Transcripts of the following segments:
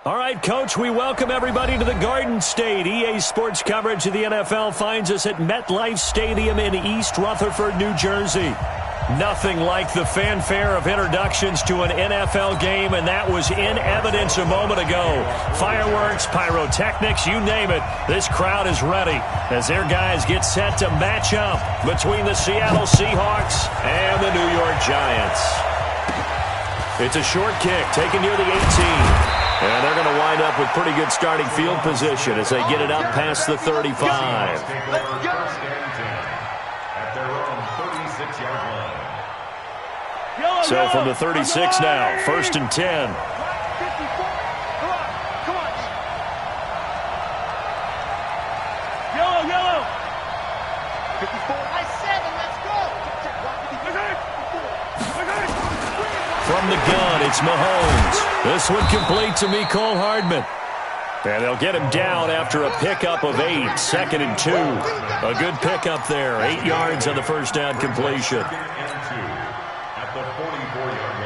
All right, Coach, we welcome everybody to the Garden State. EA Sports coverage of the NFL finds us at MetLife Stadium in East Rutherford, New Jersey. Nothing like the fanfare of introductions to an NFL game, and that was in evidence a moment ago. Fireworks, pyrotechnics, you name it. This crowd is ready as their guys get set to match up between the Seattle Seahawks and the New York Giants. It's a short kick taken near the 18. And they're going to wind up with pretty good starting field position as they get it up past the 35. So from the 36 now, 1st and 10. Yellow. 54. I said, let's go. From the gun, it's Mahomes. This one complete to Mecole Hardman. And they'll get him down after a pickup of 8, 2nd and 2. A good pickup there, 8 yards on the first down completion. At the 44-yard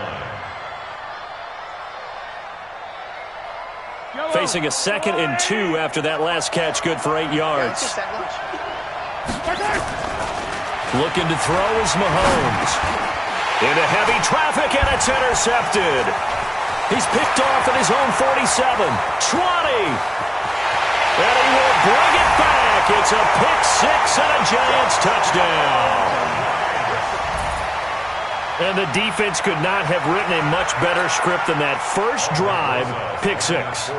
line. Facing a 2nd and 2 after that last catch, good for 8 yards. Looking to throw is Mahomes. Into heavy traffic, and it's intercepted. He's picked off at his own 47, 20. And he will bring it back. It's a pick six and a Giants touchdown. And the defense could not have written a much better script than that first drive, pick six.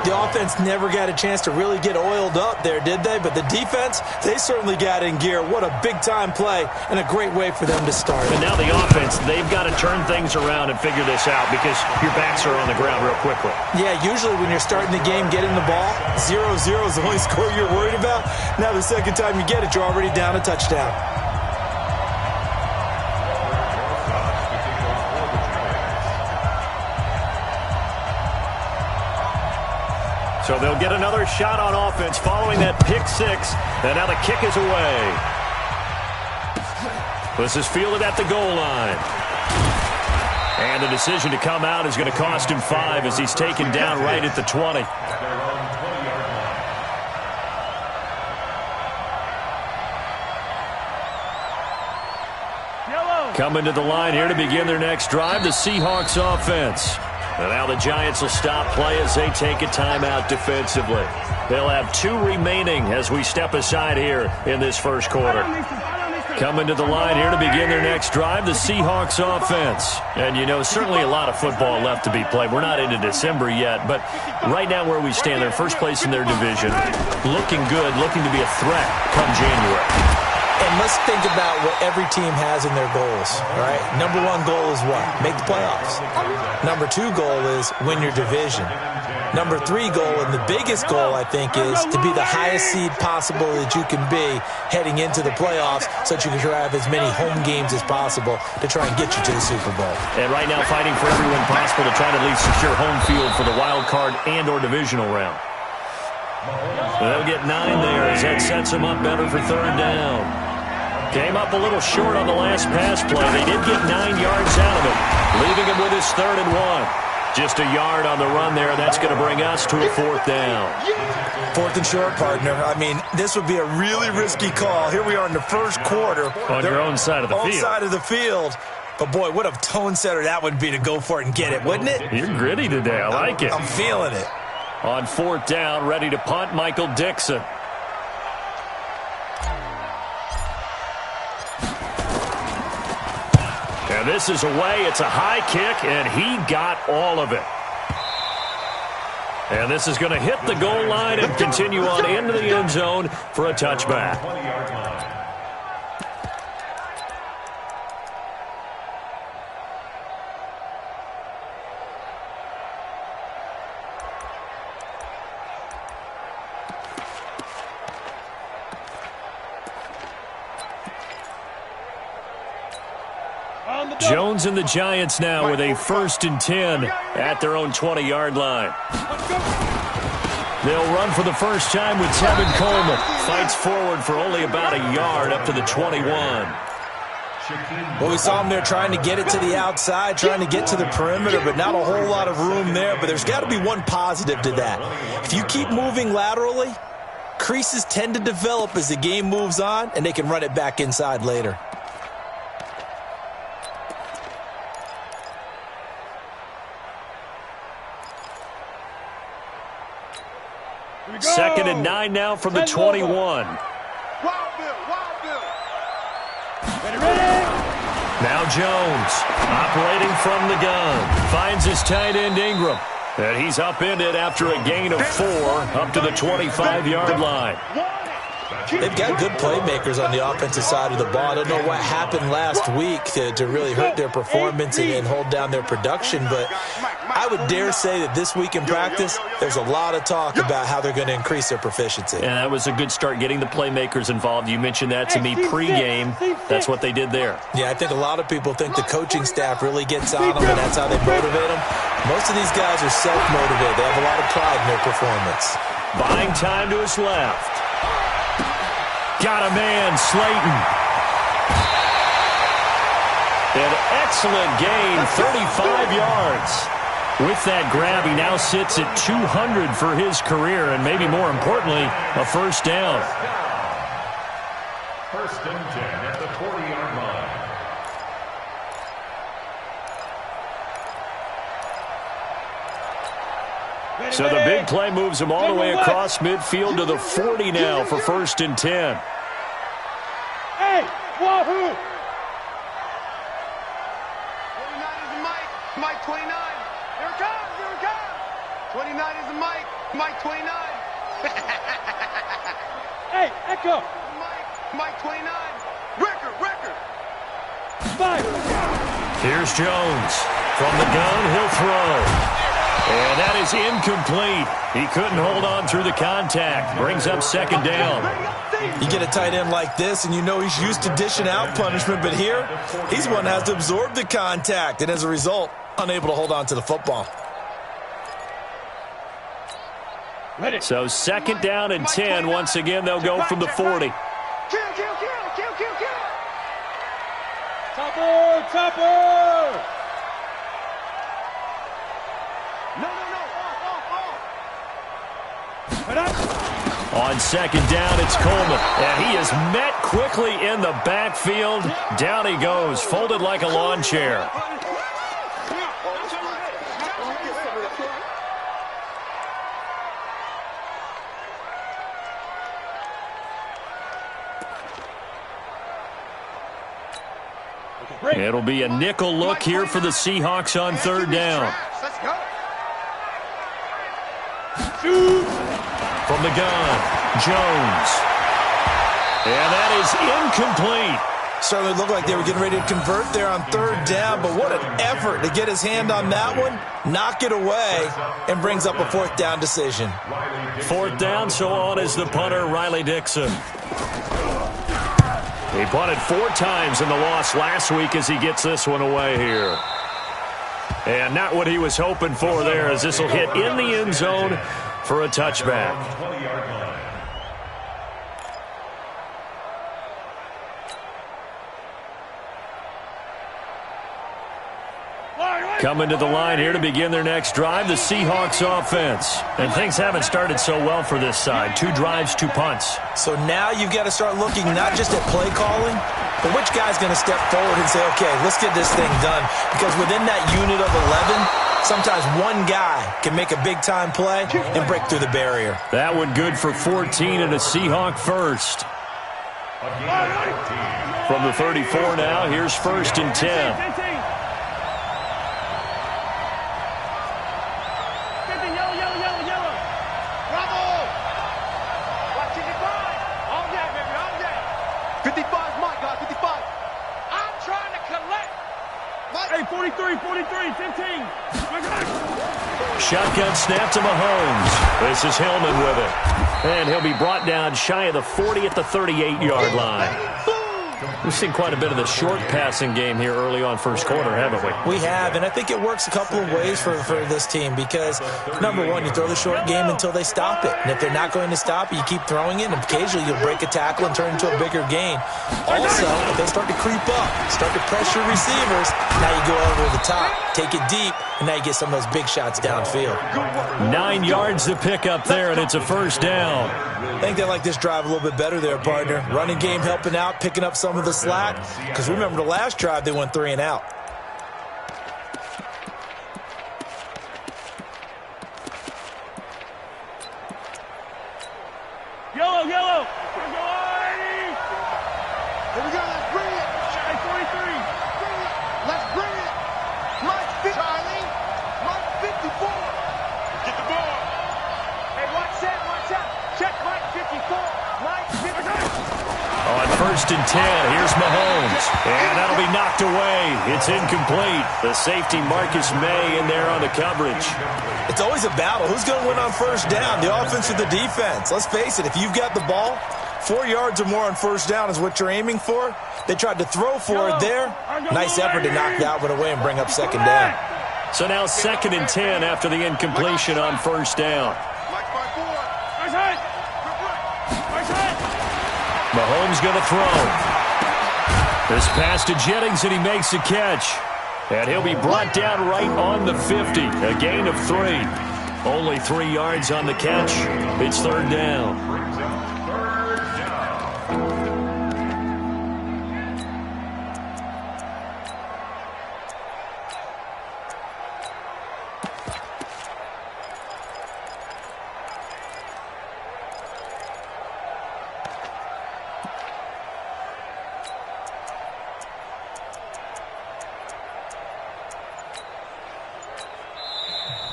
The offense never got a chance to really get oiled up there, did they? But the defense, they certainly got in gear. What a big-time play and a great way for them to start. And now the offense, they've got to turn things around and figure this out because your backs are on the ground real quickly. Yeah, usually when you're starting the game, getting the ball, 0-0 is the only score you're worried about. Now the second time you get it, you're already down a touchdown. So they'll get another shot on offense following that pick six. And now the kick is away. This is fielded at the goal line. And the decision to come out is going to cost him 5 as he's taken down right at the 20. Coming to the line here to begin their next drive, the Seahawks offense. And now the Giants will stop play as they take a timeout defensively. They'll have 2 remaining as we step aside here in this first quarter. Coming to the line here to begin their next drive, the Seahawks offense. And, you know, certainly a lot of football left to be played. We're not into December yet, but right now where we stand, they're first place in their division. Looking good, looking to be a threat come January. And let's think about what every team has in their goals, all right? Number 1 goal is what? Make the playoffs. Number 2 goal is win your division. Number 3 goal, and the biggest goal, I think, is to be the highest seed possible that you can be heading into the playoffs so that you can have as many home games as possible to try and get you to the Super Bowl. And right now fighting for every win possible to try to at least secure home field for the wild card and or divisional round. They'll get 9 there as that sets them up better for 3rd down. Came up a little short on the last pass play. They did get 9 yards out of it, leaving him with his 3rd and 1. Just a yard on the run there. That's going to bring us to a 4th down. 4th and short, partner. I mean, this would be a really risky call. Here we are in the first quarter. On your own side of the field. On side of the field. But, boy, what a tone setter that would be to go for it and get it, wouldn't it? You're gritty today. I like it. I'm feeling it. On 4th down, ready to punt, Michael Dixon. And this is away. It's a high kick, and he got all of it. And this is going to hit the goal line and continue on into the end zone for a touchback. Jones and the Giants now with a 1st and 10 at their own 20-yard line. They'll run for the first time with Tevin Coleman. Fights forward for only about a yard up to the 21. Well, we saw him there trying to get it to the outside, trying to get to the perimeter, but not a whole lot of room there. But there's got to be one positive to that. If you keep moving laterally, creases tend to develop as the game moves on, and they can run it back inside later. Second and 9 now from the 21. Now Jones, operating from the gun, finds his tight end Ingram. And he's upended after a gain of 4 up to the 25-yard line. They've got good playmakers on the offensive side of the ball. I don't know what happened last week to really hurt their performance and hold down their production, but I would dare say that this week in practice, there's a lot of talk about how they're going to increase their proficiency. And that was a good start, getting the playmakers involved. You mentioned that to me pregame. That's what they did there. Yeah, I think a lot of people think the coaching staff really gets on them, and that's how they motivate them. Most of these guys are self-motivated. They have a lot of pride in their performance. Buying time to his left. Got a man, Slayton. An excellent gain, 35 yards. With that grab, he now sits at 200 for his career, and maybe more importantly, a first down. First and 10 at the 40-yard line. So the big play moves him all the way across midfield to the 40 now for first and 10. Hey, wahoo! 29 is the Mike. Mike 29. Here it comes. Here it comes. 29 is the Mike. Mike 29. Hey, Echo. Mike 29. Record. 5. Here's Jones. From the gun, he'll throw. And that is incomplete. He couldn't hold on through the contact. Brings up second down. You get a tight end like this, and you know he's used to dishing out punishment, but here, he's one that has to absorb the contact, and as a result, unable to hold on to the football. So second down and 10. Once again, they'll go from the 40. Kill. Topper. No. On second down, it's Coleman. And he is met quickly in the backfield. Down he goes, folded like a lawn chair. It'll be a nickel look here for the Seahawks on third down. Let's go. From the gun, Jones. And that is incomplete. Certainly looked like they were getting ready to convert there on third down, but what an effort to get his hand on that one, knock it away, and brings up a fourth down decision. Fourth down, so on is the punter, Riley Dixon. He punted 4 times in the loss last week as he gets this one away here. And not what he was hoping for there, as this will hit in the end zone for a touchback. Coming to the line here to begin their next drive, the Seahawks offense. And things haven't started so well for this side. 2 drives, 2 punts. So now you've got to start looking not just at play calling, but which guy's going to step forward and say, okay, let's get this thing done. Because within that unit of 11, sometimes one guy can make a big-time play and break through the barrier. That one good for 14 and a Seahawk first. From the 34 now, here's first and 10. Hey, 43, 15. Shotgun snap to Mahomes. This is Hillman with it. And he'll be brought down shy of the 40 at the 38-yard line. We've seen quite a bit of the short passing game here early on first quarter, haven't we? We have, and I think it works a couple of ways for this team because, number one, you throw the short game until they stop it. And if they're not going to stop it, you keep throwing it, and occasionally you'll break a tackle and turn it into a bigger gain. Also, if they start to creep up, start to pressure receivers, now you go over the top, take it deep, and now you get some of those big shots downfield. 9 yards to pick up there, and it's a first down. I think they like this drive a little bit better there, partner. Running game helping out, picking up some of the slack. Because remember the last drive, they went 3 and out. Yellow, yellow. Here we go, let's bring it. Shy 43. Bring it. Let's bring it. Mike 50. Charlie. Mike 54. Get the ball. Hey, watch that, watch out. Check Mike 54. Mike 54. On first and 10, here's Mahomes. And that'll be knocked away. It's incomplete. The safety Marcus May in there on the coverage. It's always a battle. Who's going to win on first down, the offense or the defense? Let's face it, if you've got the ball, 4 yards or more on first down is what you're aiming for. They tried to throw for it there. Nice effort to knock that one away and bring up second down. So now second and 10 after the incompletion on first down. Mahomes going to throw. This pass to Jennings, and he makes a catch. And he'll be brought down right on the 50. A gain of 3. Only 3 yards on the catch. It's third down.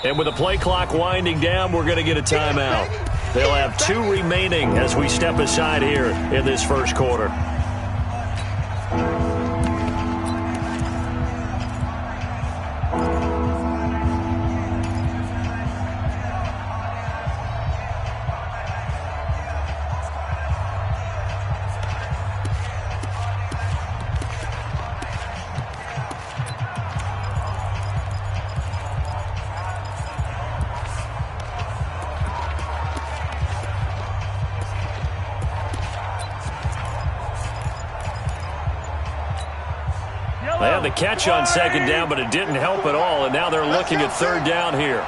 And with the play clock winding down, we're going to get a timeout. They'll have 2 remaining as we step aside here in this first quarter. They had the catch on second down, but it didn't help at all, and now they're looking at third down here.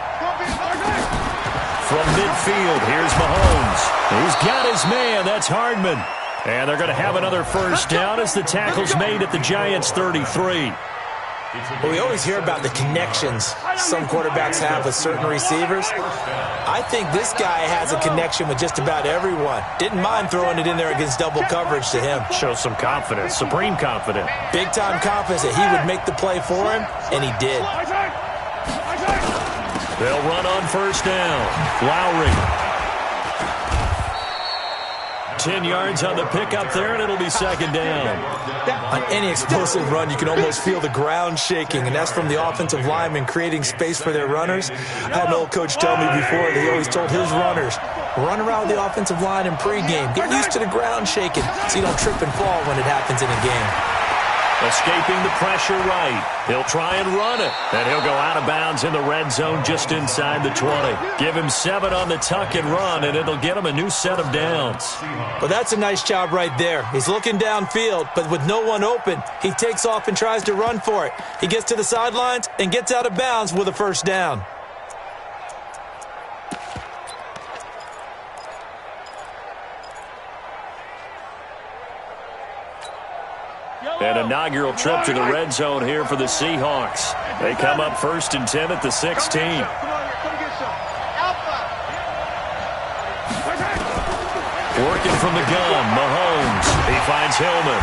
From midfield, here's Mahomes. He's got his man. That's Hardman. And they're going to have another first down as the tackle's made at the Giants' 33. Well, we always hear about the connections some quarterbacks have with certain receivers. I think this guy has a connection with just about everyone. Didn't mind throwing it in there against double coverage to him. Shows some confidence, supreme confidence. Big-time confidence that he would make the play for him, and he did. They'll run on first down. Lowry. 10 yards on the pickup there, and it'll be second down. On any explosive run, you can almost feel the ground shaking, and that's from the offensive linemen creating space for their runners. I had an old coach tell me before that he always told his runners, run around the offensive line in pregame. Get used to the ground shaking so you don't trip and fall when it happens in a game. Escaping the pressure right. He'll try and run it. And he'll go out of bounds in the red zone just inside the 20. Give him 7 on the tuck and run, and it'll get him a new set of downs. Well, that's a nice job right there. He's looking downfield, but with no one open, he takes off and tries to run for it. He gets to the sidelines and gets out of bounds with a first down. An inaugural trip to the red zone here for the Seahawks. They come up first and 10 at the 16. Working from the gun, Mahomes. He finds Hillman.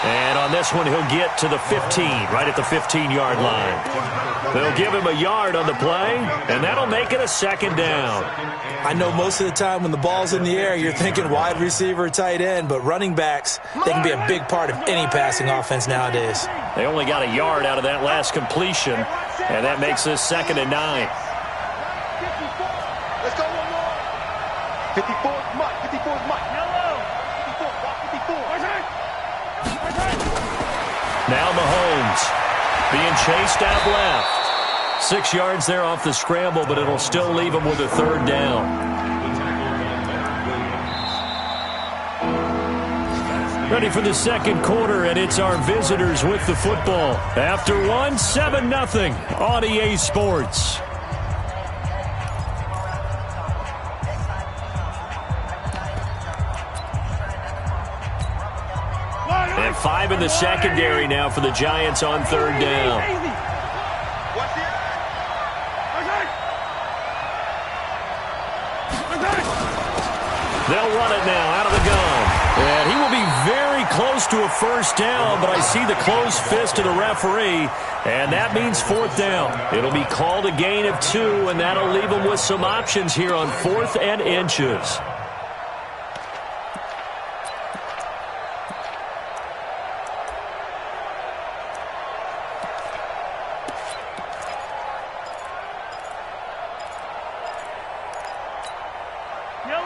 And on this one, he'll get to the 15, right at the 15-yard line. They'll give him a yard on the play, and that'll make it a second down. I know most of the time when the ball's in the air, you're thinking wide receiver, tight end, but running backs, they can be a big part of any passing offense nowadays. They only got a yard out of that last completion, and that makes this second and 9. Let's go one more. 54 is Mike. 54 is Mike. Yellow. 54. 54. Now Mahomes being chased out left. 6 yards there off the scramble, but it'll still leave him with a third down. Ready for the second quarter, and it's our visitors with the football. After one, 7-0 on EA Sports. And 5 in the secondary now for the Giants on third down. They'll run it now out of the gun. And he will be very close to a first down, but I see the closed fist of the referee, and that means fourth down. It'll be called a gain of 2, and that'll leave him with some options here on 4th and inches.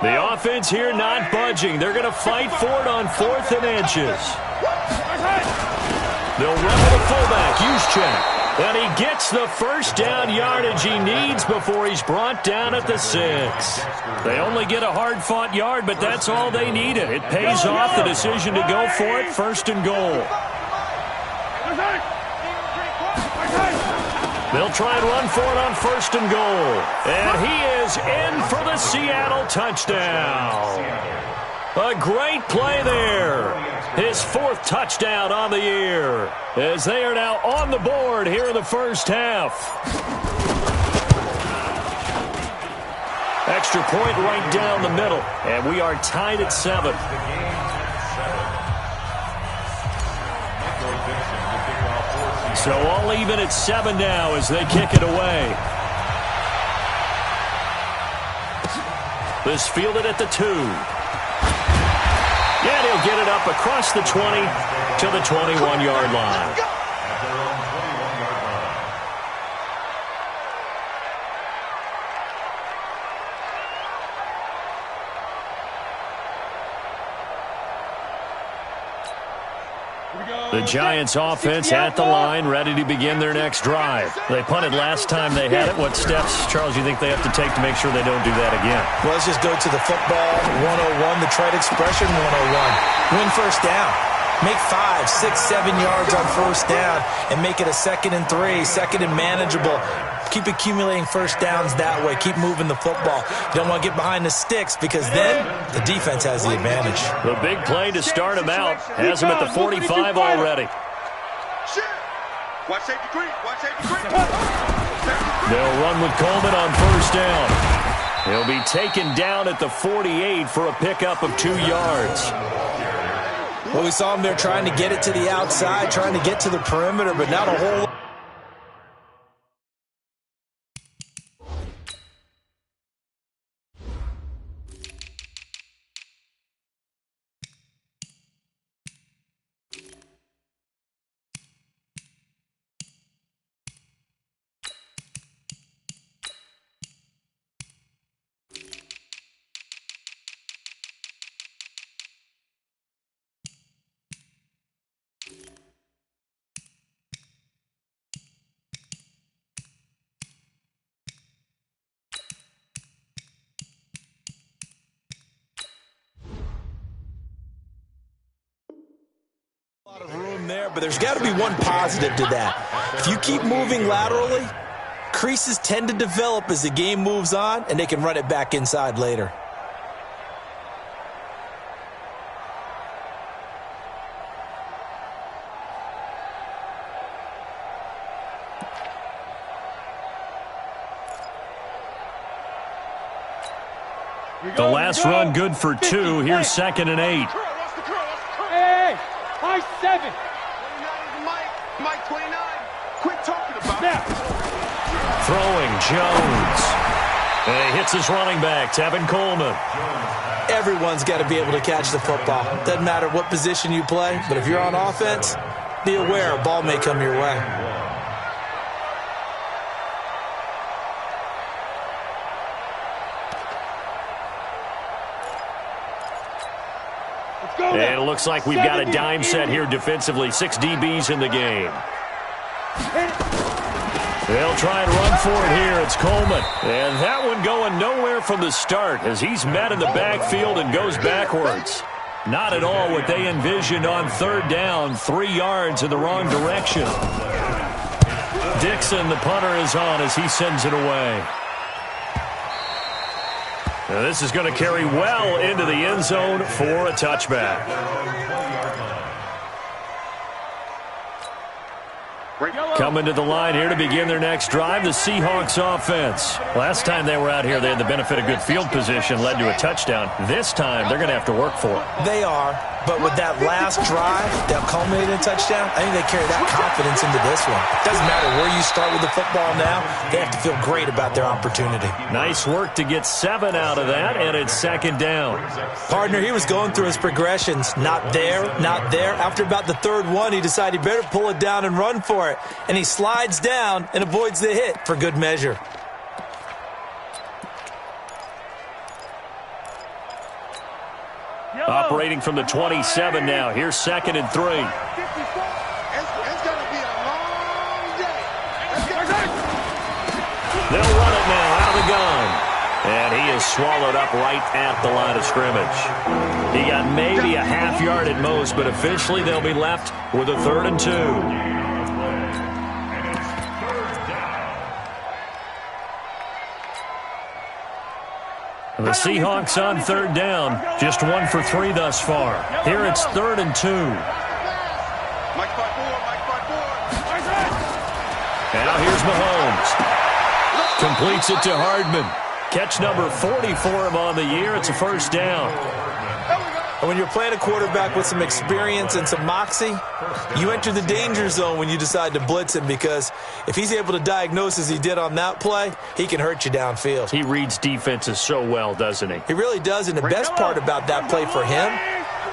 The offense here not budging. They're going to fight for it on 4th and inches. They'll run to the fullback, Juszczyk. And he gets the first down yardage he needs before he's brought down at the 6. They only get a hard-fought yard, but that's all they needed. It pays off the decision to go for it, 1st and goal. They'll try and run for it on 1st and goal. And he is in for the Seattle touchdown. A great play there. His 4th touchdown on the year, as they are now on the board here in the first half. Extra point right down the middle, and we are tied at 7. So all even at 7 now as they kick it away. This fielded at the 2. And he'll get it up across the 20 to the 21-yard line. The Giants offense at the line, ready to begin their next drive. They punted last time they had it. What steps, Charles, you think they have to take to make sure they don't do that again? Well, let's just go to the football 101, the trade expression 101. Win first down. Make 5, 6, 7 yards on first down and make it a 2nd and 3, 2nd and manageable. Keep accumulating first downs that way. Keep moving the football. You don't want to get behind the sticks because then the defense has the advantage. The big play to start him out has him at the 45 already. They'll run with Coleman on first down. He'll be taken down at the 48 for a pickup of 2 yards. Well, we saw him there trying to get it to the outside, trying to get to the perimeter, but not a whole lot. Of room there, but there's got to be one positive to that. If you keep moving laterally, creases tend to develop as the game moves on, and they can run it back inside later. The last run good for 2. Here's 2nd and 8. Hey, high 7. Mike 29. Quit talking about it. Throwing Jones. And he hits his running back, Tevin Coleman. Everyone's got to be able to catch the football. Doesn't matter what position you play, but if you're on offense, be aware a ball may come your way. And it looks like we've got a dime set here defensively. 6 DBs in the game. They'll try and run for it here. It's Coleman. And that one going nowhere from the start as he's met in the backfield and goes backwards. Not at all what they envisioned on third down. 3 yards in the wrong direction. Dixon, the punter, is on as he sends it away. Now this is going to carry well into the end zone for a touchback. Coming to the line here to begin their next drive, the Seahawks offense. Last time they were out here, they had the benefit of good field position, led to a touchdown. This time, they're going to have to work for it. They are, but with that last drive that culminated in a touchdown, I think they carry that confidence into this one. Doesn't matter where you start with the football now, they have to feel great about their opportunity. Nice work to get 7 out of that, and it's second down. Partner, he was going through his progressions. Not there, not there. After about the third one, he decided he better pull it down and run for it. And he slides down and avoids the hit for good measure. Operating from the 27 now. Here's 2nd and 3. It's going to be a long day. They'll run it now out of the gun. And he is swallowed up right at the line of scrimmage. He got maybe a half yard at most, but officially they'll be left with a 3rd and 2. The Seahawks on 3rd down. Just 1 for 3 thus far. Here it's 3rd and 2. Now here's Mahomes. Completes it to Hardman. Catch number 40 for him on the year. It's a first down. And when you're playing a quarterback with some experience and some moxie, you enter the danger zone when you decide to blitz him, because if he's able to diagnose as he did on that play, he can hurt you downfield. He reads defenses so well, doesn't he? He really does, and the best part about that play for him,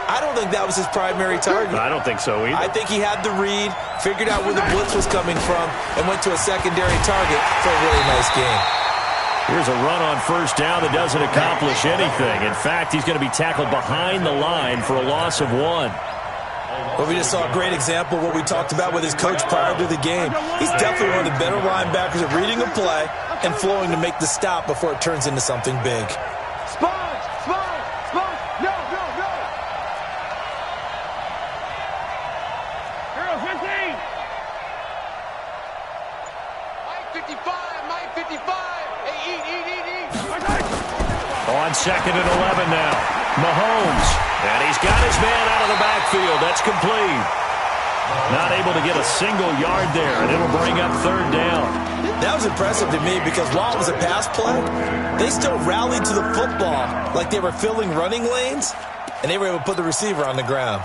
I don't think that was his primary target. I don't think so either. I think he had the read, figured out where the blitz was coming from, and went to a secondary target for a really nice game. Here's a run on first down that doesn't accomplish anything. In fact, he's going to be tackled behind the line for a loss of 1. Well, we just saw a great example of what we talked about with his coach prior to the game. He's definitely one of the better linebackers at reading a play and flowing to make the stop before it turns into something big. Sponge, no. Hero 15. Mike 55. Hey, eat. On 2nd and 11 now. Mahomes. And he's got his man out of the backfield. That's complete. Not able to get a single yard there, and it'll bring up 3rd down. That was impressive to me because while it was a pass play, they still rallied to the football like they were filling running lanes, and they were able to put the receiver on the ground.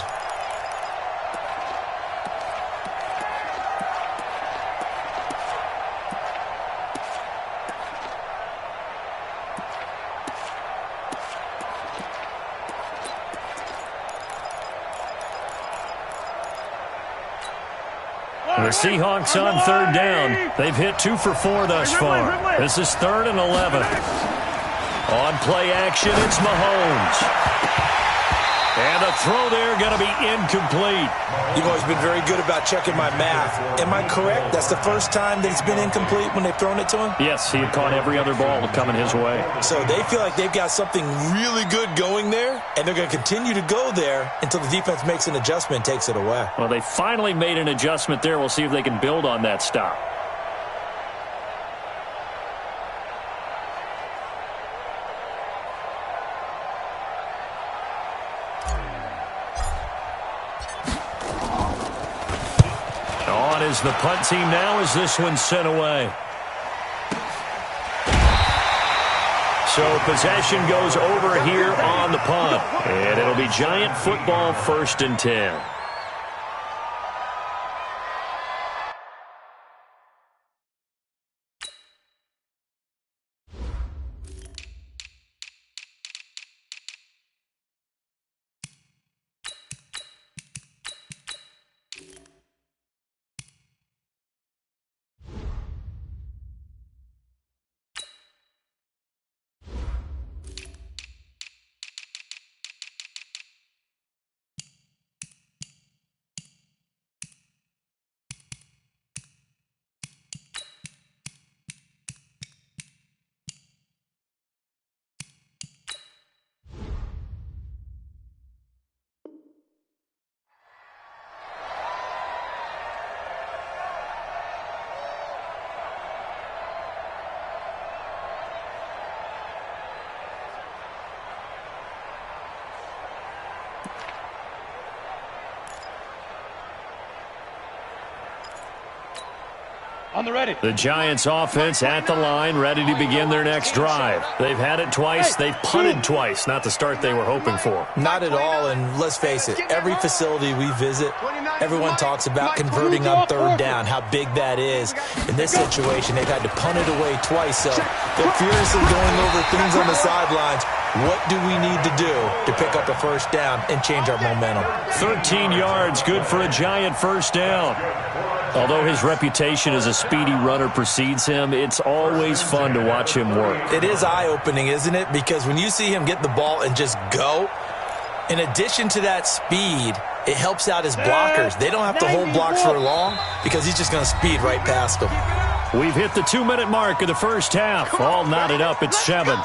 The Seahawks on 3rd down. They've hit 2 for 4 thus far. This is 3rd and 11. On play action, it's Mahomes. And the throw there going to be incomplete. You've always been very good about checking my math. Am I correct? That's the first time that it's been incomplete when they've thrown it to him? Yes, he had caught every other ball coming his way. So they feel like they've got something really good going there, and they're going to continue to go there until the defense makes an adjustment and takes it away. Well, they finally made an adjustment there. We'll see if they can build on that stop. On is the punt team now as this one's sent away. So possession goes over here on the punt. And it'll be Giant football 1st and 10. On the ready. The Giants offense at the line, ready to begin their next drive. They've had it twice. They've punted twice. Not the start they were hoping for. Not at all, and let's face it, every facility we visit, everyone talks about converting on third down, how big that is. In this situation, they've had to punt it away twice, so they're furiously going over things on the sidelines. What do we need to do to pick up a first down and change our momentum? 13 yards, good for a Giant first down. Although his reputation as a speedy runner precedes him, it's always fun to watch him work. It is eye-opening, isn't it? Because when you see him get the ball and just go, in addition to that speed, it helps out his blockers. They don't have to hold blocks for long because he's just going to speed right past them. We've hit the 2-minute mark of the first half. All knotted up at 7.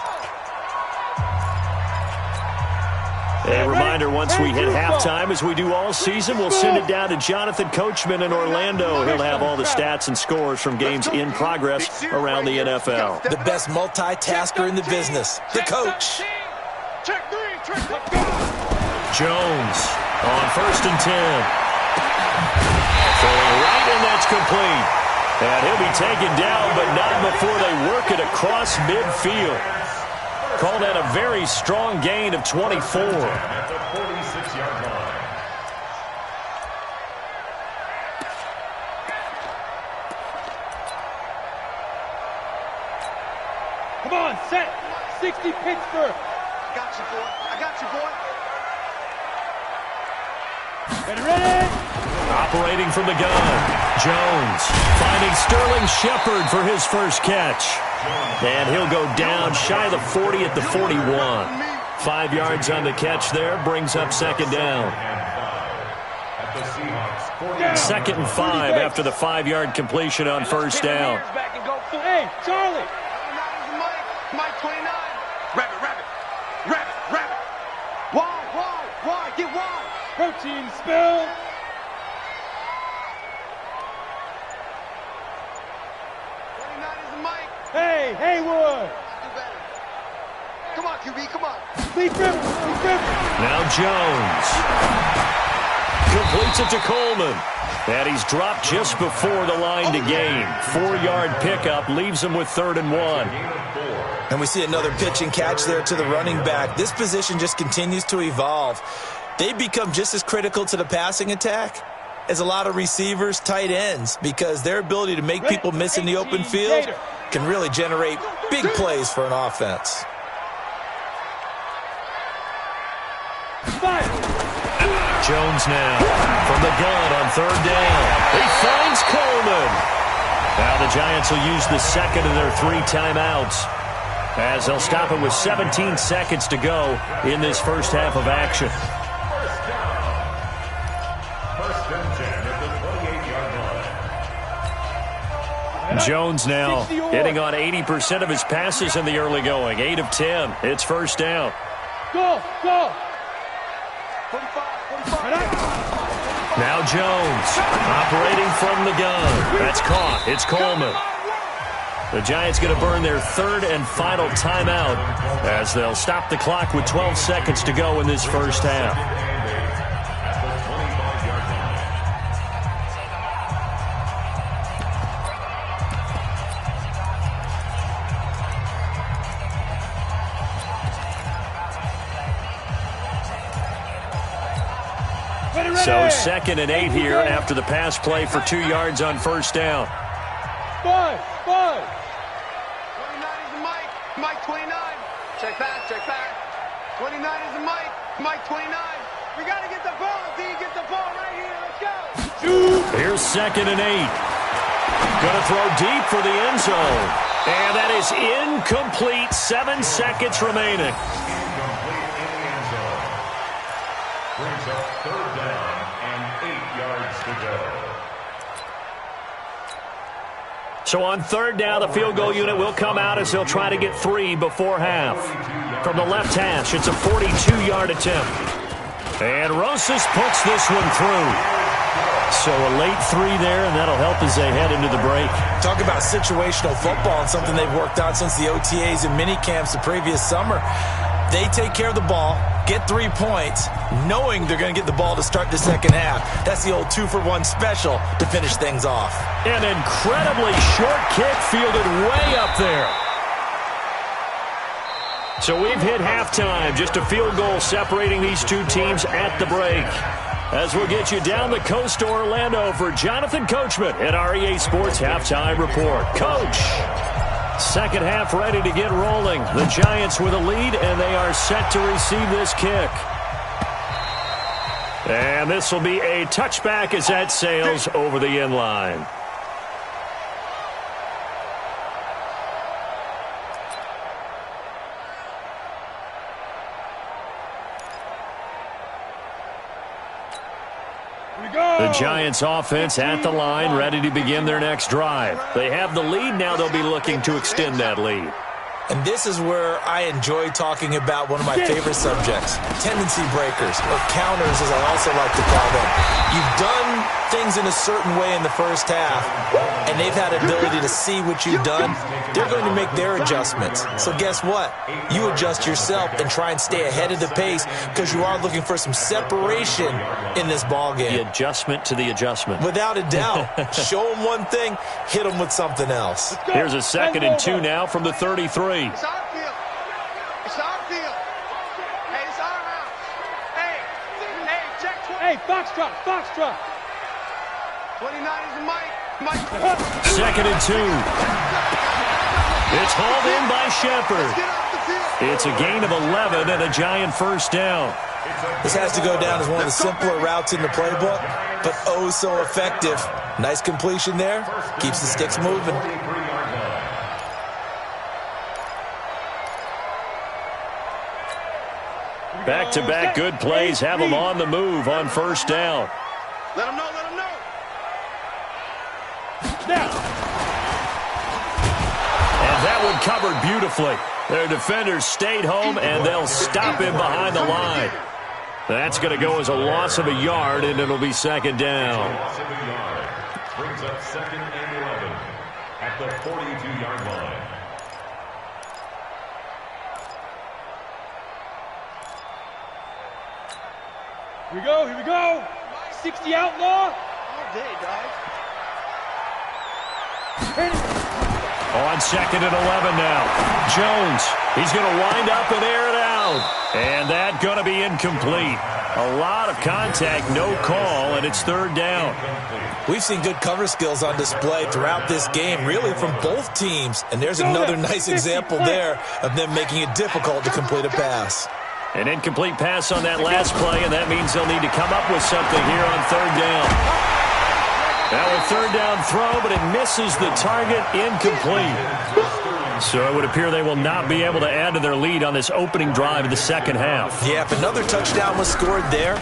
A reminder, once we hit halftime, as we do all season, we'll send it down to Jonathan Coachman in Orlando. He'll have all the stats and scores from games in progress around the NFL. The best multitasker in the business, the coach. Jones on 1st and 10. Throwing right, and that's complete. And he'll be taken down, but not before they work it across midfield. Called that a very strong gain of 24. At the 46-yard line. Come on, set. 60 Pittsburgh. Got you, boy. I got you, boy. Ready, ready. Operating from the gun. Jones finding Sterling Shepard for his first catch. And he'll go down shy of the 40 at the 41. 5 yards on the catch there, brings up second down. 2nd and 5 after the 5-yard completion on first down. Hey, Charlie. Mike 29. Rabbit. Wide. Get wide. Protein spill. 29 is the Mike. Hey, Haywood. Do better. Come on, QB, come on. Leaf River. Now Jones completes it to Coleman. And he's dropped just before the line to gain. 4-yard pickup leaves him with 3rd and 1. And we see another pitch and catch there to the running back. This position just continues to evolve. They become just as critical to the passing attack as a lot of receivers, tight ends, because their ability to make people miss in the open field can really generate big plays for an offense. Jones now from the gun on 3rd down. He finds Coleman. Now the Giants will use the second of their 3 timeouts as they'll stop it with 17 seconds to go in this first half of action. First and 10 at the 28-yard line. Jones now hitting on 80% of his passes in the early going. 8 of 10. It's first down. Go. 45. Now Jones operating from the gun. That's caught. It's Coleman. The Giants going to burn their 3rd and final timeout as they'll stop the clock with 12 seconds to go in this first half. So 2nd and 8 here after the pass play for 2 yards on first down. Five. 29 is the Mike. Mike 29. Check back. 29 is the Mike. Mike 29. We got to get the ball, D. Get the ball right here. Let's go. Here's 2nd and 8. Going to throw deep for the end zone. And that is incomplete. 7 seconds remaining. Brings up 3rd down and 8 yards to go. So on 3rd down, the field goal unit will come out as they'll try to get 3 before half. From the left hash, it's a 42-yard attempt. And Rosas puts this one through. So a late 3 there, and that'll help as they head into the break. Talk about situational football and something they've worked on since the OTAs and mini camps the previous summer. They take care of the ball, get 3 points, knowing they're going to get the ball to start the second half. That's the old 2-for-1 special to finish things off. An incredibly short kick fielded way up there. So we've hit halftime. Just a field goal separating these two teams at the break. As we'll get you down the coast to Orlando for Jonathan Coachman at our EA Sports Halftime Report. Coach, second half ready to get rolling. The Giants with a lead, and they are set to receive this kick. And this will be a touchback as that sails over the end line. The Giants offense at the line, ready to begin their next drive. They have the lead. Now they'll be looking to extend that lead. And this is where I enjoy talking about one of my favorite subjects, tendency breakers, or counters as I also like to call them. You've done things in a certain way in the first half, and they've had ability to see what you've done. They're going to make their adjustments. So guess what? You adjust yourself and try and stay ahead of the pace because you are looking for some separation in this ball game. The adjustment to the adjustment. Without a doubt. Show them one thing, hit them with something else. Here's a 2nd and 2 now from the 33. It's our field. It's our field. Hey, it's our house. Hey, check 20. Hey, Foxtrot. 29 is the Mike. 2nd and 2. It's hauled in by Shepard. Get off the field. It's a gain of 11 and a Giant first down. This has to go down as one of the simpler routes in the playbook, but oh so effective. Nice completion there. Keeps the sticks moving. Back-to-back good plays have them on the move on first down. Let them know. And that one covered beautifully. Their defenders stayed home, and they'll stop him behind the line. That's going to go as a loss of a yard, and it'll be second down. Loss of a yard. Brings up 2nd and 11 at the 42-yard line. Here we go. 60 outlaw. All day, dog. On 2nd and 11 now. Jones, he's going to wind up and air it out. And that going to be incomplete. A lot of contact, no call, and it's 3rd down. We've seen good cover skills on display throughout this game, really from both teams. And there's another nice example there of them making it difficult to complete a pass. An incomplete pass on that last play, and that means they'll need to come up with something here on 3rd down. Now a 3rd down throw, but it misses the target, incomplete. So it would appear they will not be able to add to their lead on this opening drive of the second half. Yeah, if another touchdown was scored there,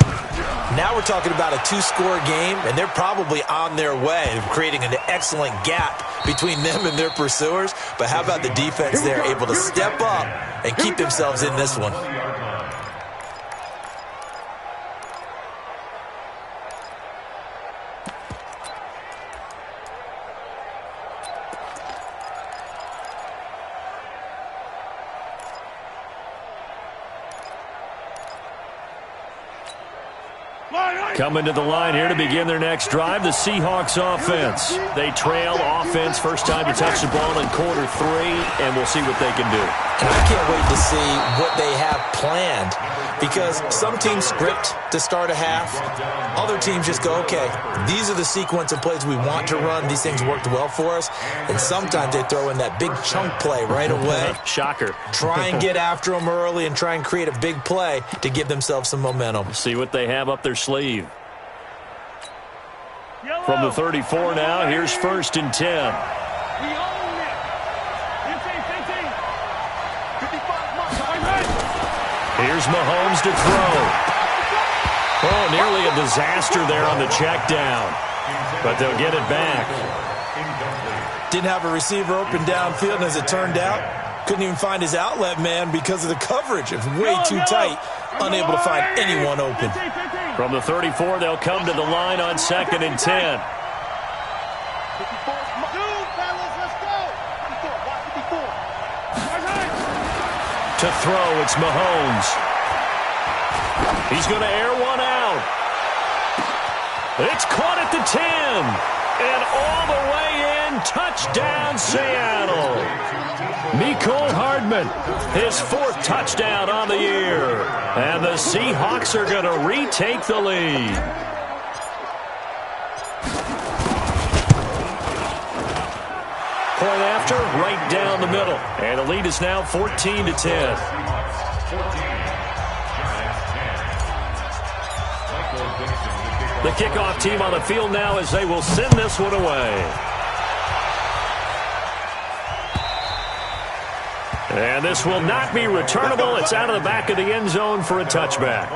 now we're talking about a 2-score game, and they're probably on their way of creating an excellent gap between them and their pursuers. But how about the defense there, able to step up and keep themselves in this one? Coming to the line here to begin their next drive, the Seahawks offense. They trail offense, first time to touch the ball in quarter 3, and we'll see what they can do. And I can't wait to see what they have planned, because some teams script to start a half. Other teams just go, okay, these are the sequence of plays we want to run. These things worked well for us. And sometimes they throw in that big chunk play right away. Shocker. Try and get after them early and try and create a big play to give themselves some momentum. See what they have up their sleeve. From the 34 now, here's 1st and 10. Here's Mahomes to throw. Oh, nearly a disaster there on the check down. But they'll get it back. Didn't have a receiver open downfield, and as it turned out, couldn't even find his outlet man because of the coverage. It was way too tight, unable to find anyone open. From the 34, they'll come to the line on 2nd and 10. To throw, it's Mahomes. He's going to air one out. It's caught at the 10. And all the way in, touchdown Seattle. Mecole Hardman, his 4th touchdown on the year. And the Seahawks are going to retake the lead. Point after, right down the middle. And the lead is now 14-10. The kickoff team on the field now as they will send this one away. And this will not be returnable. It's out of the back of the end zone for a touchback.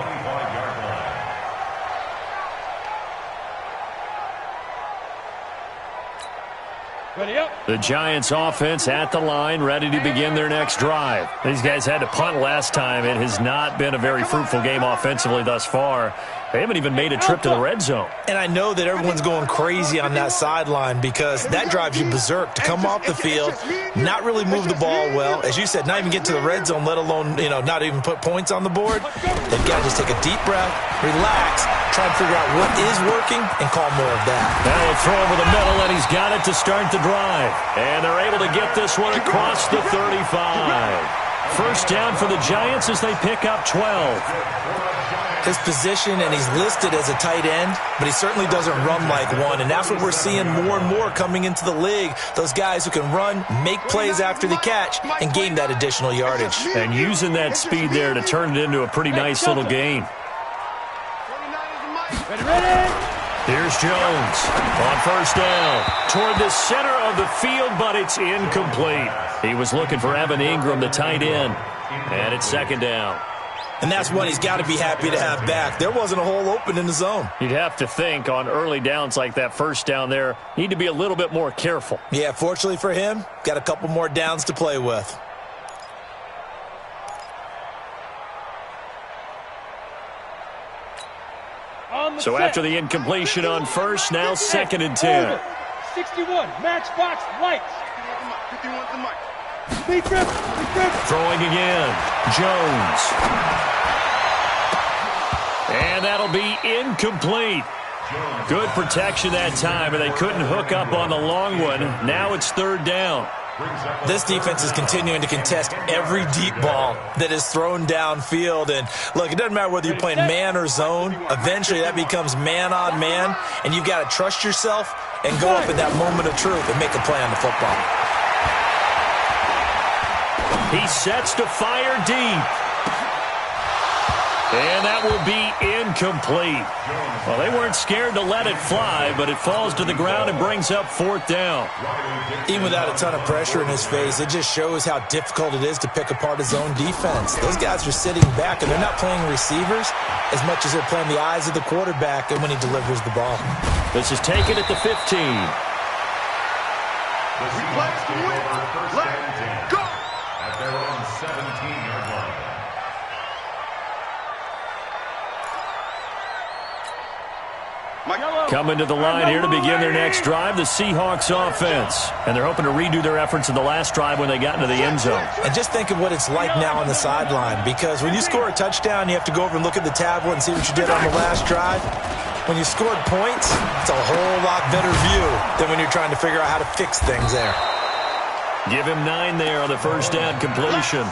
The Giants offense at the line, ready to begin their next drive. These guys had to punt last time. It has not been a very fruitful game offensively thus far. They haven't even made a trip to the red zone. And I know that everyone's going crazy on that sideline because that drives you berserk to come off the field, not really move the ball well. As you said, not even get to the red zone, let alone, not even put points on the board. They've got to just take a deep breath, relax, try and figure out what is working, and call more of that. Now a throw over the middle, and he's got it to start the drive. And they're able to get this one across the 35. First down for the Giants as they pick up 12. His position, and he's listed as a tight end, but he certainly doesn't run like one, and that's what we're seeing more and more coming into the league. Those guys who can run, make plays after the catch, and gain that additional yardage. And using that speed there to turn it into a pretty nice little gain. Here's Jones on first down toward the center of the field, but it's incomplete. He was looking for Evan Ingram, the tight end, and it's second down. And that's one he's got to be happy to have back. There wasn't a hole open in the zone. You'd have to think on early downs like that first down there, need to be a little bit more careful. Yeah, fortunately for him, got a couple more downs to play with. So after the incompletion on first, now 2nd and 10. 61, matchbox lights. 51's the mic. Throwing again, Jones. And that'll be incomplete. Good protection that time, and they couldn't hook up on the long one. Now it's 3rd down. This defense is continuing to contest every deep ball that is thrown downfield. And, look, it doesn't matter whether you're playing man or zone. Eventually that becomes man on man, and you've got to trust yourself and go up at that moment of truth and make a play on the football. He sets to fire deep. And that will be incomplete. Well, they weren't scared to let it fly, but it falls to the ground and brings up 4th down. Even without a ton of pressure in his face, it just shows how difficult it is to pick apart his own defense. Those guys are sitting back, and they're not playing receivers as much as they're playing the eyes of the quarterback and when he delivers the ball. This is taken at the 15. Let's win. Let's go. At their own 17-yard line. Coming to the line here to begin their next drive, the Seahawks offense. And they're hoping to redo their efforts in the last drive when they got into the end zone. And just think of what it's like now on the sideline, because when you score a touchdown, you have to go over and look at the tablet and see what you did on the last drive. When you scored points, it's a whole lot better view than when you're trying to figure out how to fix things there. Give him 9 there on the first down completion.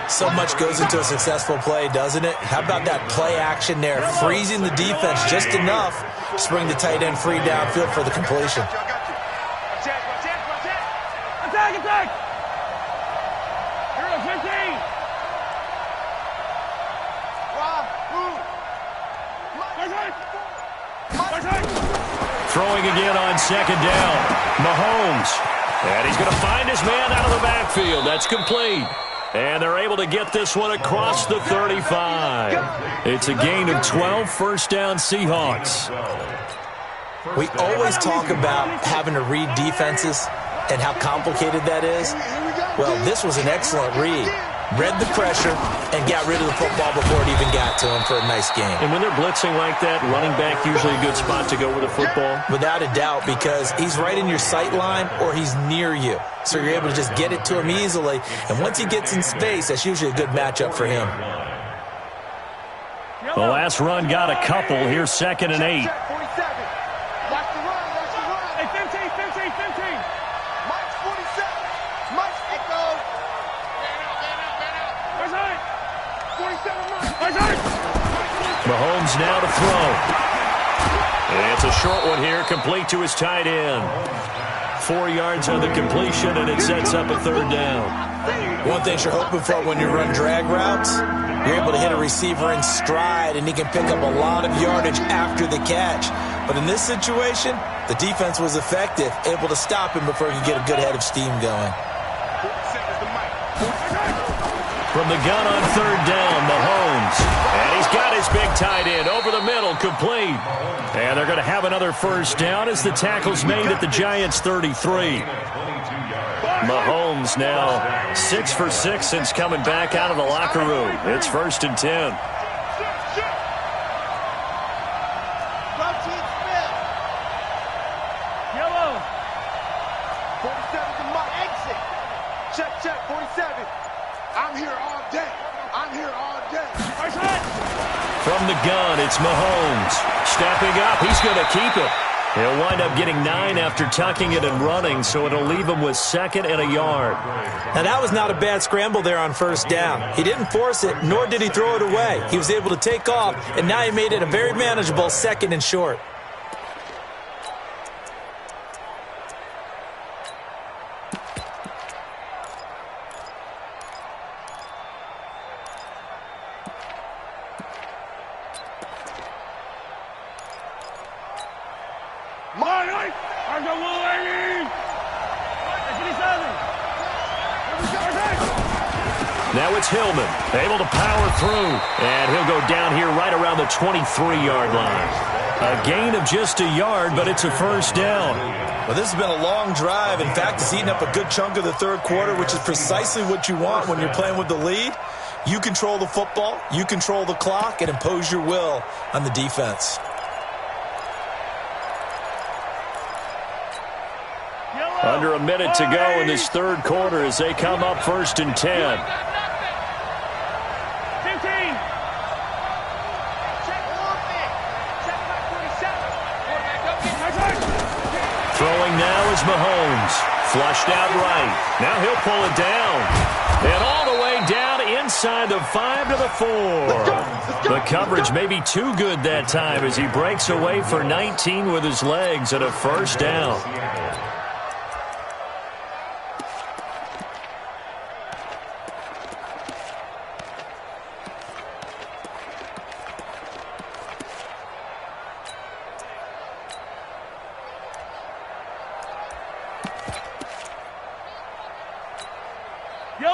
So much goes into a successful play, doesn't it? How about that play action there, freezing the defense just enough to bring the tight end free downfield for the completion. Attack! Here, 15. Throwing again on second down. Mahomes. And he's going to find his man out of the backfield. That's complete. And they're able to get this one across the 35. It's a gain of 12, first down Seahawks. We always talk about having to read defenses and how complicated that is. Well, this was an excellent read. read the pressure, and got rid of the football before it even got to him for a nice game. And when they're blitzing like that, running back usually a good spot to go with the football? Without a doubt, because he's right in your sight line or he's near you. So you're able to just get it to him easily. And once he gets in space, that's usually a good matchup for him. The last run got a couple. Here's 2nd and 8. Check, 47. Watch the run, watch the run. Hey, 15. Mike's 47. Mike's, it goes. Man out. 47, Mike. Mahomes now to throw. And it's a short one here, complete to his tight end. 4 yards on the completion, and it sets up a 3rd down. One thing you're hoping for when you run drag routes, you're able to hit a receiver in stride, and he can pick up a lot of yardage after the catch. But in this situation, the defense was effective, able to stop him before he could get a good head of steam going. From the gun on 3rd down, Mahomes. And he's got his big tight end over the middle, complete. And they're going to have another 1st down as the tackle's made at the Giants' 33. Mahomes now 6 for 6 since coming back out of the locker room. It's 1st and 10. Yellow. 47 to Mike. Exit. Check, 47. I'm here all day. From the gun, it's Mahomes. Stepping up, he's going to keep it. He'll wind up getting 9 after tucking it and running, so it'll leave him with 2nd and a yard. Now, that was not a bad scramble there on 1st down. He didn't force it, nor did he throw it away. He was able to take off, and now he made it a very manageable 2nd and short. Now it's Hillman, able to power through, and he'll go down here right around the 23-yard line. A gain of just a yard, but it's a 1st down. Well, this has been a long drive. In fact, it's eaten up a good chunk of the 3rd quarter, which is precisely what you want when you're playing with the lead. You control the football, you control the clock, and impose your will on the defense. Under a minute to go in this 3rd quarter as they come up 1st and 10. 15. Throwing now is Mahomes. Flushed out right. Now he'll pull it down. And all the way down inside the 5 to the 4. The coverage may be too good that time as he breaks away for 19 with his legs and a 1st down.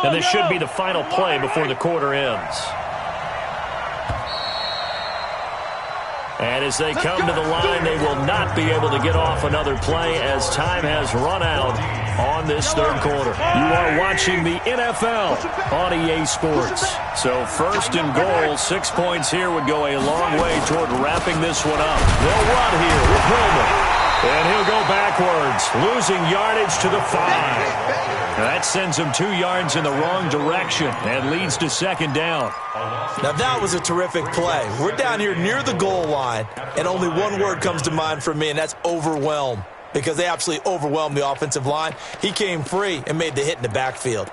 And this should be the final play before the quarter ends. And as they come to the line, they will not be able to get off another play as time has run out on this 3rd quarter. You are watching the NFL on EA Sports. So 1st and goal, 6 points here would go a long way toward wrapping this one up. They'll run here with Hillman. And he'll go backwards, losing yardage to the 5. That sends him 2 yards in the wrong direction and leads to 2nd down. Now, that was a terrific play. We're down here near the goal line, and only one word comes to mind for me, and that's overwhelm, because they absolutely overwhelmed the offensive line. He came free and made the hit in the backfield.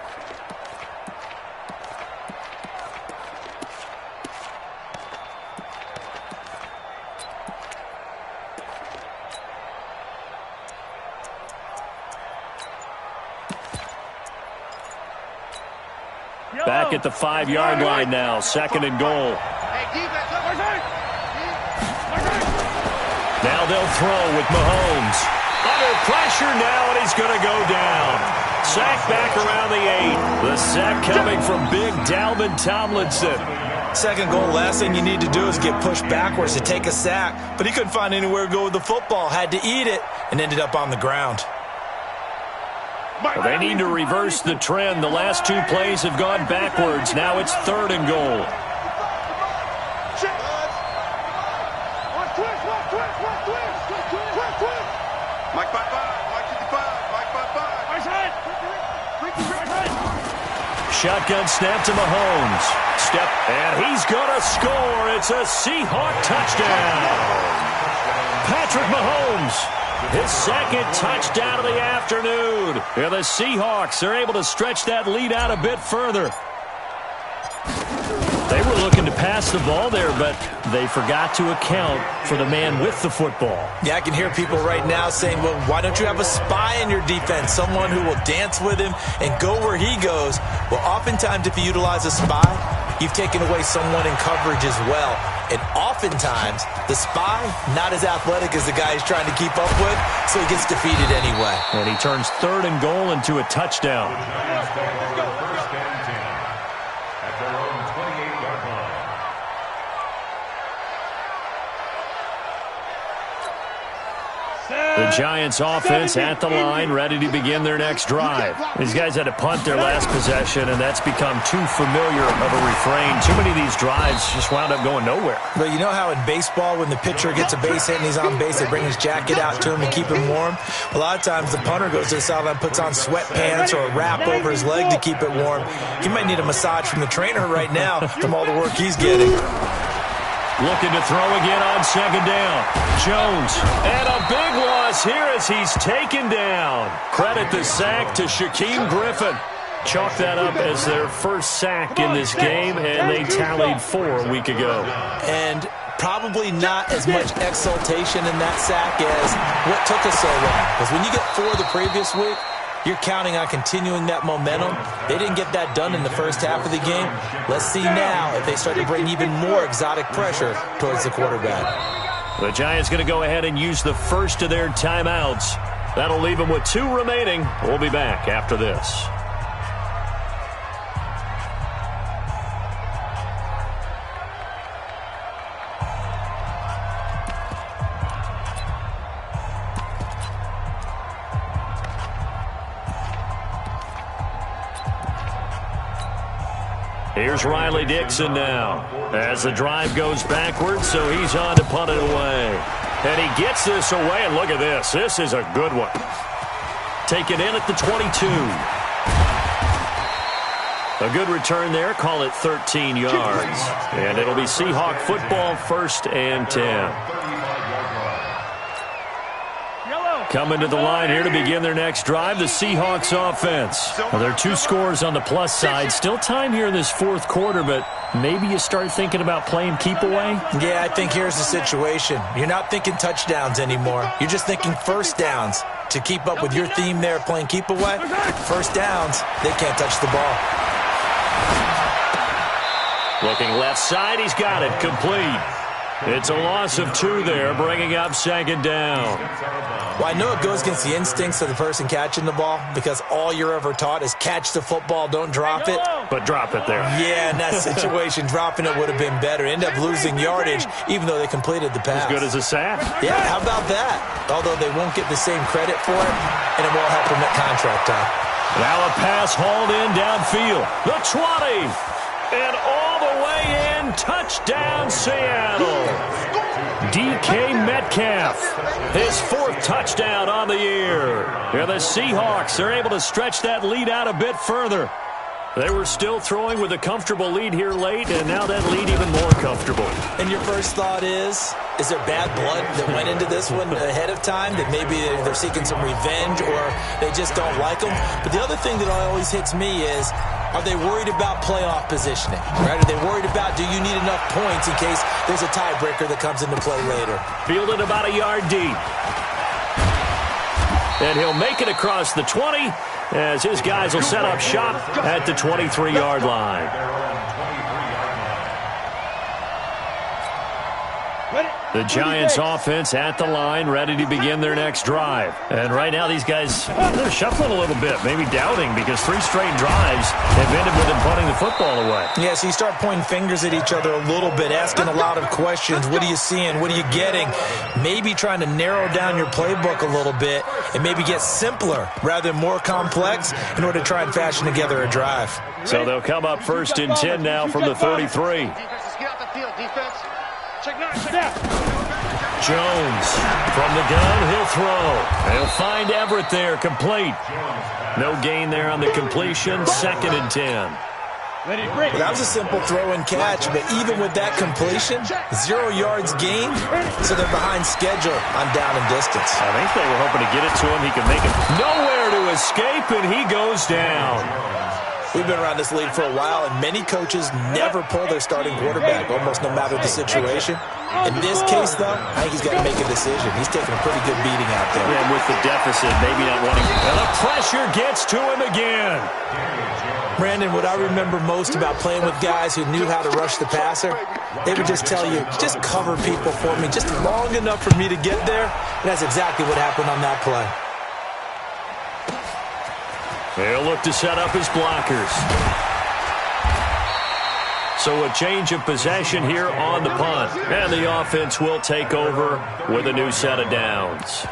Back at the 5-yard line now, 2nd and goal. Now they'll throw with Mahomes. Under pressure now, and he's going to go down. Sack back around the 8. The sack coming from big Dalvin Tomlinson. 2nd goal, last thing you need to do is get pushed backwards to take a sack. But he couldn't find anywhere to go with the football. Had to eat it and ended up on the ground. Well, they need to reverse the trend. The last two plays have gone backwards. Now it's 3rd and goal. Mike 55, Mike 55, Mike 55. Right side. Shotgun snap to Mahomes. Step, and he's going to score. It's a Seahawk touchdown. Patrick Mahomes, his 2nd touchdown of the afternoon. And the Seahawks are able to stretch that lead out a bit further. They were looking to pass the ball there, but they forgot to account for the man with the football. Yeah, I can hear people right now saying, well, why don't you have a spy in your defense, someone who will dance with him and go where he goes? Well, oftentimes if you utilize a spy, you've taken away someone in coverage as well. And oftentimes, the spy, not as athletic as the guy he's trying to keep up with, so he gets defeated anyway. And he turns 3rd and goal into a touchdown. The Giants offense at the line, ready to begin their next drive. These guys had to punt their last possession, and that's become too familiar of a refrain. Too many of these drives just wound up going nowhere. But you know how in baseball, when the pitcher gets a base hit and he's on base, they bring his jacket out to him to keep him warm? A lot of times the punter goes to the sideline, puts on sweatpants or a wrap over his leg to keep it warm. He might need a massage from the trainer right now from all the work he's getting. Looking to throw again on 2nd down. Jones, and a big loss here as he's taken down. Credit the sack to Shaquem Griffin. Chalk that up as their first sack in this game, and they tallied 4 a week ago. And probably not as much exultation in that sack as what took us so long. Because when you get 4 the previous week, you're counting on continuing that momentum. They didn't get that done in the first half of the game. Let's see now if they start to bring even more exotic pressure towards the quarterback. The Giants going to go ahead and use the first of their timeouts. That'll leave them with 2 remaining. We'll be back after this. Here's Riley Dixon now as the drive goes backwards, so he's on to punt it away. And he gets this away, and look at this. This is a good one. Taken in at the 22. A good return there. Call it 13 yards. And it'll be Seahawk football, 1st and 10. Coming to the line here to begin their next drive, the Seahawks offense. Well, there are 2 scores on the plus side. Still time here in this 4th quarter, but maybe you start thinking about playing keep away? Yeah, I think here's the situation. You're not thinking touchdowns anymore. You're just thinking first downs. To keep up with your theme there, playing keep away, first downs, they can't touch the ball. Looking left side, he's got it, complete. It's a loss of 2 there, bringing up 2nd down. Well, I know it goes against the instincts of the person catching the ball because all you're ever taught is catch the football, don't drop it. But drop it there. Yeah, in that situation, dropping it would have been better. End up losing yardage, even though they completed the pass. As good as a sack. Yeah, how about that? Although they won't get the same credit for it, and it won't help them at contract time. Now a pass hauled in downfield. The 20. And all the way in. Touchdown, Seattle. DK Metcalf, his 4th touchdown on the year. And the Seahawks are able to stretch that lead out a bit further. They were still throwing with a comfortable lead here late, and now that lead even more comfortable. And your first thought is there bad blood that went into this one ahead of time, that maybe they're seeking some revenge or they just don't like them? But the other thing that always hits me is, are they worried about playoff positioning? Right? Are they worried about, do you need enough points in case there's a tiebreaker that comes into play later? Fielded about a yard deep. And he'll make it across the 20 as his guys will set up shop at the 23-yard line. Ready? The Giants offense at the line, ready to begin their next drive. And right now these guys, they're shuffling a little bit, maybe doubting, because 3 straight drives have ended with them punting the football away. Yeah, so you start pointing fingers at each other a little bit, asking a lot of questions. What are you seeing? What are you getting? Maybe trying to narrow down your playbook a little bit and maybe get simpler rather than more complex in order to try and fashion together a drive. So they'll come up 1st and 10 now from the 33. Defense, get out the field, defense. Check now. Jones from the gun, he'll throw. He'll find Everett there, complete. No gain there on the completion, 2nd and 10. Well, that was a simple throw and catch, but even with that completion, 0 yards gained, so they're behind schedule on down and distance. I think they were hoping to get it to him. He can make it nowhere to escape, and he goes down. We've been around this league for a while, and many coaches never pull their starting quarterback, almost no matter the situation. In this case, though, I think he's got to make a decision. He's taking a pretty good beating out there. And with the deficit, maybe not wanting. And the pressure gets to him again. Brandon, what I remember most about playing with guys who knew how to rush the passer, they would just tell you, just cover people for me, just long enough for me to get there. And that's exactly what happened on that play. They'll look to set up his blockers. So a change of possession here on the punt. And the offense will take over with a new set of downs.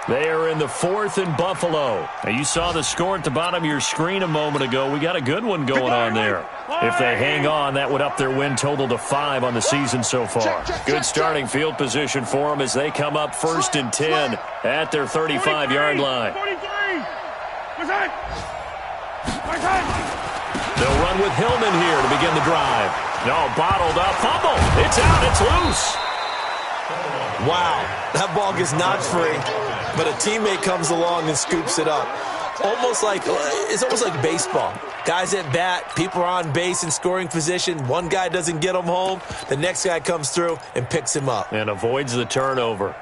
They are in the 4th and Buffalo. Now you saw the score at the bottom of your screen a moment ago. We got a good one going on there. If they hang on, that would up their win total to 5 on the season so far. Good starting field position for them as they come up 1st and 10 at their 35-yard line. They'll run with Hillman here to begin the drive. No, bottled up, fumble. It's out, it's loose. Wow, that ball gets knocked free, but a teammate comes along and scoops it up. It's almost like baseball. Guys at bat, people are on base in scoring position. One guy doesn't get him home. The next guy comes through and picks him up. And avoids the turnover.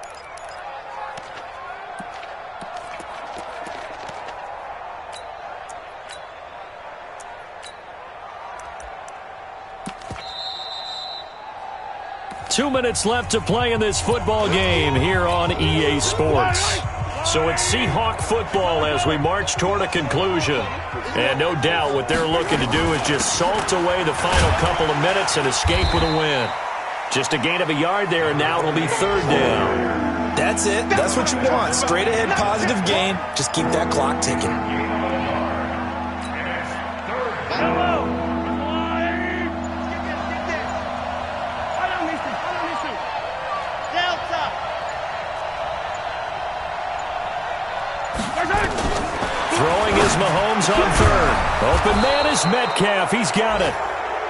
Two minutes left to play in this football game here on EA Sports. So it's Seahawk football as we march toward a conclusion. And no doubt what they're looking to do is just salt away the final couple of minutes and escape with a win. Just a gain of a yard there, and now it'll be 3rd down. That's it. That's what you want. Straight ahead positive gain. Just keep that clock ticking. Throwing is Mahomes on 3rd. Open man is Metcalf. He's got it.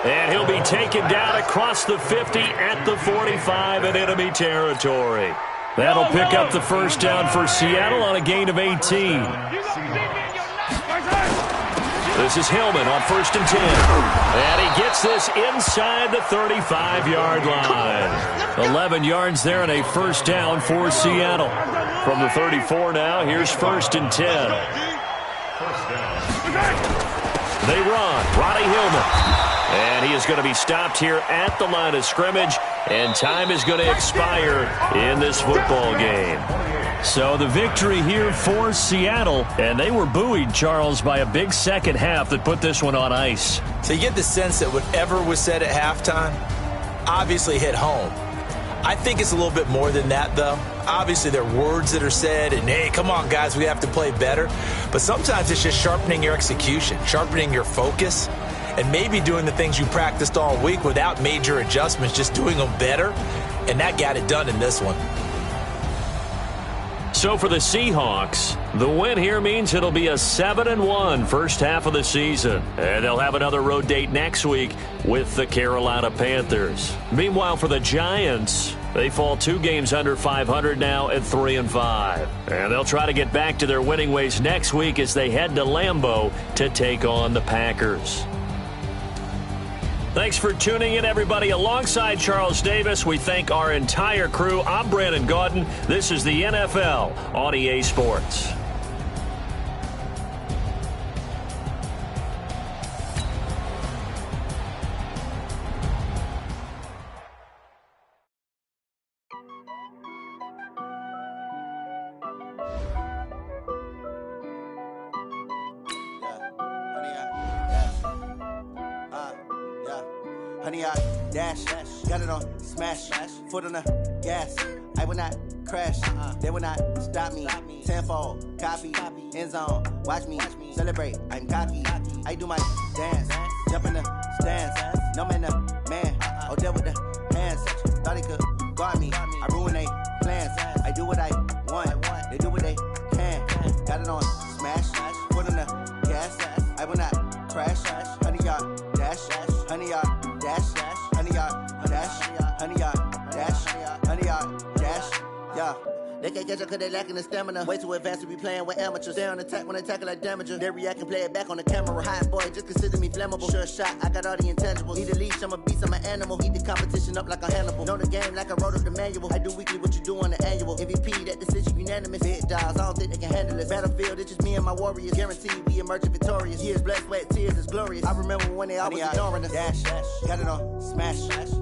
And he'll be taken down across the 50 at the 45 in enemy territory. That'll pick up the 1st down for Seattle on a gain of 18. This is Hillman on 1st and 10. And he gets this inside the 35-yard line. 11 yards there and a 1st down for Seattle. From the 34 now, here's 1st and 10. They run. Roddy Hillman. And he is going to be stopped here at the line of scrimmage. And time is going to expire in this football game. So the victory here for Seattle. And they were buoyed, Charles, by a big second half that put this one on ice. So you get the sense that whatever was said at halftime obviously hit home. I think it's a little bit more than that, though. Obviously, there are words that are said, and, hey, come on, guys, we have to play better. But sometimes it's just sharpening your execution, sharpening your focus, and maybe doing the things you practiced all week without major adjustments, just doing them better. And that got it done in this one. So for the Seahawks, the win here means it'll be a 7-1 first half of the season. And they'll have another road date next week with the Carolina Panthers. Meanwhile, for the Giants, they fall 2 games under 500 now at 3-5. And they'll try to get back to their winning ways next week as they head to Lambeau to take on the Packers. Thanks for tuning in, everybody. Alongside Charles Davis, we thank our entire crew. I'm Brandon Gaudin. This is the NFL on EA Sports. Honey, I dash, got it on smash, foot on the gas. I will not crash, they will not stop me. Tenfold, copy, end zone, watch me celebrate. I'm cocky, I do my dance, jump in the stands. No man, man, oh there with the hands. Thought he could guard me, I ruin they plans. I do what I want, they do what they can. Got it on smash, foot on the gas. I will not crash, honey, y'all dash, honey, y'all dash, honey, y'all dash, honey, y'all dash, honey, y'all dash, yeah. They can't catch up cause they lacking the stamina. Way too advanced to be playing with amateurs. Stay on attack when they tackle like damager. They react and play it back on the camera. Hot boy, just consider me flammable. Sure shot, I got all the intangibles. Need a leash, I'm a beast, I'm an animal. Eat the competition up like a Hannibal. Know the game like I wrote up the manual. I do weekly what you do on the annual. MVP, that decision unanimous. Big dogs, I don't think they can handle it. Battlefield, it's just me and my warriors. Guaranteed we emerge victorious. Years, blood, sweat, tears, it's glorious. I remember when they always ignoring us. Dash, got it on smash,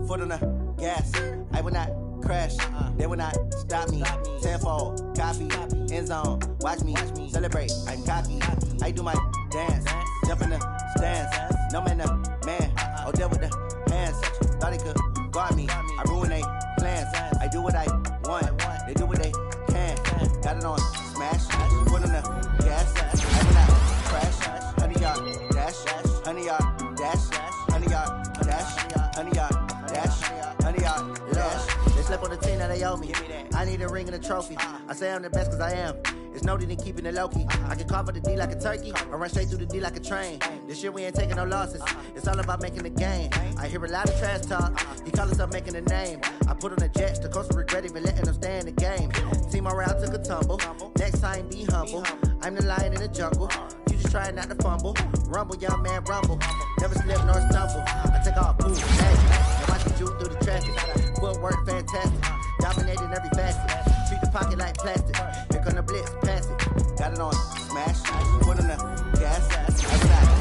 foot on the gas. I will not crash, they will not stop me. Tenfold, copy, end zone, watch me celebrate. I'm cocky, I do my dance, jump in the stands. No man, man, oh there with the hands. Thought he could guard me, I ruin they plans. I do what I want, they do what they can. Got it on smash, foot on the gas. I will not crash, honey y'all dash, honey y'all dash, honey y'all dash, honey y'all dash, honey y'all dash. They slept on the team that they owe me. I need a ring and a trophy. I say I'm the best cause I am. It's no need in keeping it low-key. I can carve up the D like a turkey or run straight through the D like a train. This year we ain't taking no losses. It's all about making the game. I hear a lot of trash talk. He call himself making a name. I put on the Jets. The coach will regret even letting them stay in the game. Team morale took a tumble. Next time be humble. I'm the lion in the jungle. You just trying not to fumble. Rumble, young man, rumble. Never slip nor stumble. I take off, boom, hey. Now watch me juke through the traffic. Footwork fantastic. Dominating every facet. Treat the pocket like plastic. Here come the blitz, pass it. Got it on smash. Put on the gas. I